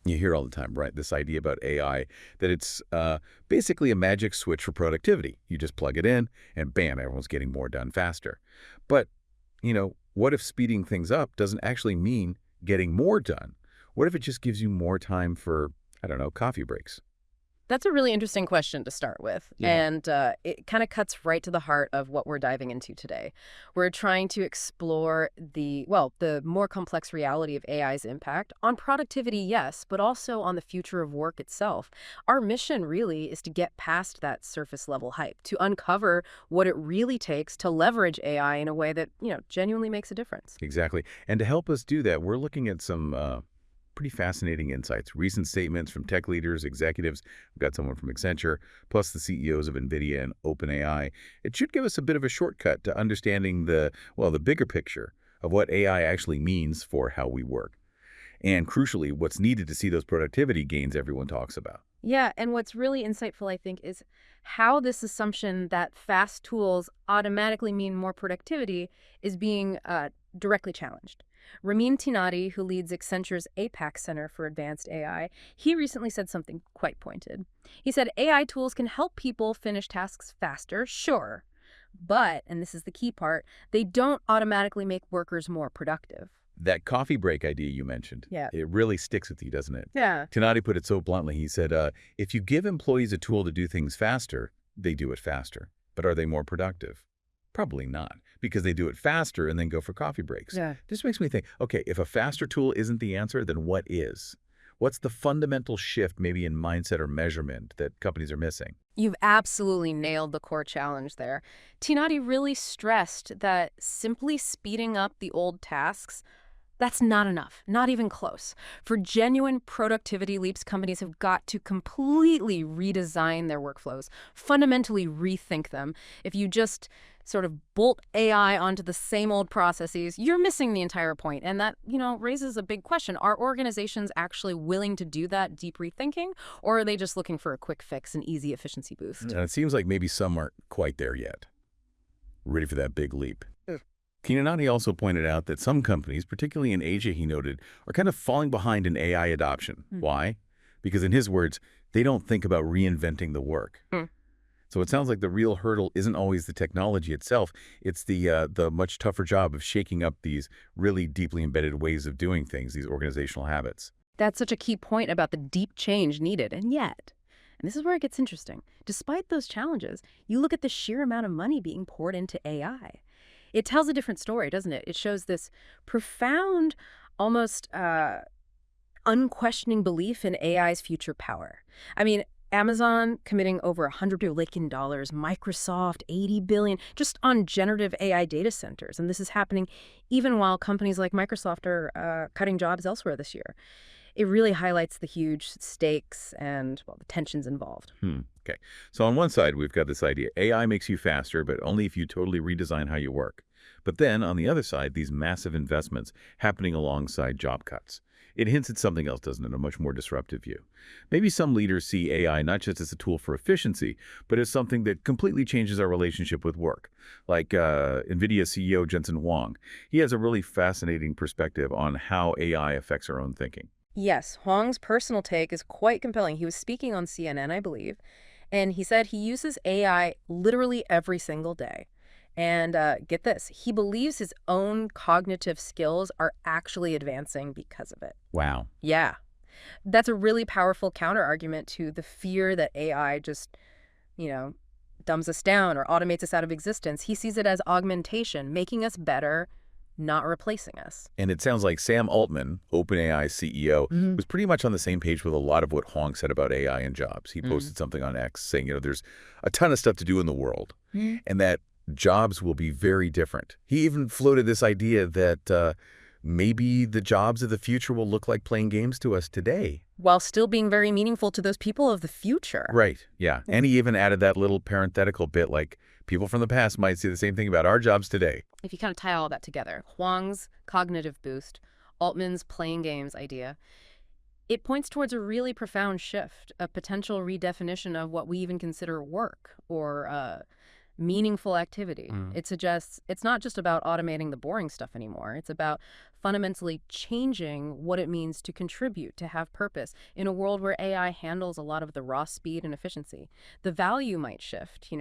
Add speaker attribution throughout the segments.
Speaker 1: You hear all the time, right? This idea about AI, that it's basically a magic switch for productivity. You just plug it in, and bam, everyone's getting more done faster. But, what if speeding things up doesn't actually mean getting more done? What if it just gives you more time for, I don't know, coffee breaks?
Speaker 2: That's a really interesting question to start with.
Speaker 1: Yeah.
Speaker 2: And it kind of cuts right to the heart of what we're diving into today. We're trying to explore the more complex reality of AI's impact on productivity, yes, but also on the future of work itself. Our mission really is to get past that surface level hype, to uncover what it really takes to leverage AI in a way that, genuinely makes a difference.
Speaker 1: Exactly. And to help us do that, we're looking at some pretty fascinating insights, recent statements from tech leaders, executives. We've got someone from Accenture, plus the CEOs of NVIDIA and OpenAI. It should give us a bit of a shortcut to understanding the bigger picture of what AI actually means for how we work. And crucially, what's needed to see those productivity gains everyone talks about.
Speaker 2: Yeah, and what's really insightful, I think, is how this assumption that fast tools automatically mean more productivity is being directly challenged. Ramin Tinadi, who leads Accenture's APAC Center for Advanced AI, he recently said something quite pointed. He said AI tools can help people finish tasks faster, sure, but, and this is the key part, they don't automatically make workers more productive.
Speaker 1: That coffee break idea you mentioned,
Speaker 2: Yeah.
Speaker 1: it really sticks with you, doesn't it?
Speaker 2: Yeah.
Speaker 1: Tenadi put it so bluntly. He said, if you give employees a tool to do things faster, they do it faster. But are they more productive? Probably not, because they do it faster and then go for coffee breaks.
Speaker 2: Yeah.
Speaker 1: This makes me think, okay, if a faster tool isn't the answer, then what is? What's the fundamental shift maybe in mindset or measurement that companies are missing?
Speaker 2: You've absolutely nailed the core challenge there. Tinati really stressed that simply speeding up the old tasks, that's not enough, not even close. For genuine productivity leaps, companies have got to completely redesign their workflows, fundamentally rethink them. If you just sort of bolt AI onto the same old processes, you're missing the entire point. And that, raises a big question. Are organizations actually willing to do that deep rethinking, or are they just looking for a quick fix, an easy efficiency boost?
Speaker 1: And it seems like maybe some aren't quite there yet, ready for that big leap. Kinanati also pointed out that some companies, particularly in Asia, he noted, are kind of falling behind in AI adoption. Why? Because in his words, they don't think about reinventing the work. So it sounds like the real hurdle isn't always the technology itself. It's the much tougher job of shaking up these really deeply embedded ways of doing things, these organizational habits.
Speaker 2: That's such a key point about the deep change needed. And yet, and this is where it gets interesting, despite those challenges, you look at the sheer amount of money being poured into AI. It tells a different story, doesn't it? It shows this profound, almost unquestioning belief in AI's future power. I mean, Amazon committing over $100 billion, Microsoft $80 billion, just on generative AI data centers. And this is happening even while companies like Microsoft are cutting jobs elsewhere this year. It really highlights the huge stakes and, the tensions involved.
Speaker 1: Okay. So on one side, we've got this idea, AI makes you faster, but only if you totally redesign how you work. But then, on the other side, these massive investments happening alongside job cuts. It hints at something else, doesn't it? A much more disruptive view. Maybe some leaders see AI not just as a tool for efficiency, but as something that completely changes our relationship with work. Like NVIDIA CEO Jensen Huang. He has a really fascinating perspective on how AI affects our own thinking.
Speaker 2: Yes, Huang's personal take is quite compelling. He was speaking on CNN, I believe, and he said he uses AI literally every single day. And get this, he believes his own cognitive skills are actually advancing because of it.
Speaker 1: Wow.
Speaker 2: Yeah. That's a really powerful counterargument to the fear that AI just, dumbs us down or automates us out of existence. He sees it as augmentation, making us better, not replacing us.
Speaker 1: And it sounds like Sam Altman, OpenAI CEO, was pretty much on the same page with a lot of what Huang said about AI and jobs. He posted something on X saying, there's a ton of stuff to do in the world, and that jobs will be very different. He even floated this idea that maybe the jobs of the future will look like playing games to us today.
Speaker 2: While still being very meaningful to those people of the future.
Speaker 1: Right, yeah. And he even added that little parenthetical bit like, people from the past might say the same thing about our jobs today.
Speaker 2: If you kind of tie all that together, Huang's cognitive boost, Altman's playing games idea, it points towards a really profound shift, a potential redefinition of what we even consider work or meaningful activity.
Speaker 1: Mm.
Speaker 2: It suggests it's not just about automating the boring stuff anymore. It's about fundamentally changing what it means to contribute, to have purpose in a world where AI handles a lot of the raw speed and efficiency. The value might shift,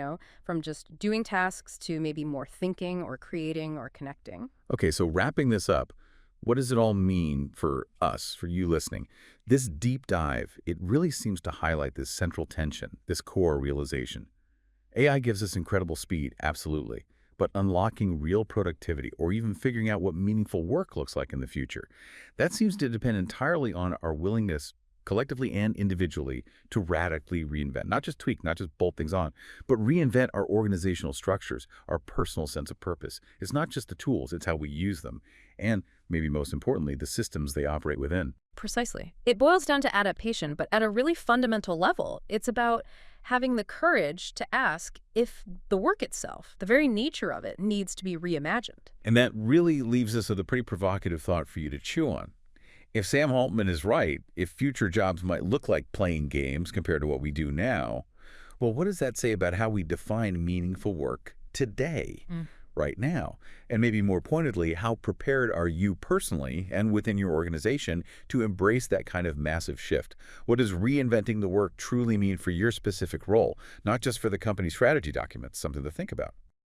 Speaker 2: from just doing tasks to maybe more thinking or creating or connecting.
Speaker 1: Okay, so wrapping this up, what does it all mean for us, for you listening? This deep dive, it really seems to highlight this central tension, this core realization. AI gives us incredible speed, absolutely, but unlocking real productivity or even figuring out what meaningful work looks like in the future, that seems to depend entirely on our willingness, collectively and individually, to radically reinvent. Not just tweak, not just bolt things on, but reinvent our organizational structures, our personal sense of purpose. It's not just the tools, it's how we use them. And maybe most importantly, the systems they operate within.
Speaker 2: Precisely. It boils down to adaptation, but at a really fundamental level, it's about having the courage to ask if the work itself, the very nature of it, needs to be reimagined.
Speaker 1: And that really leaves us with a pretty provocative thought for you to chew on. If Sam Altman is right, if future jobs might look like playing games compared to what we do now, well, what does that say about how we define meaningful work today, right now? And maybe more pointedly, how prepared are you personally and within your organization to embrace that kind of massive shift? What does reinventing the work truly mean for your specific role, not just for the company strategy documents? Something to think about.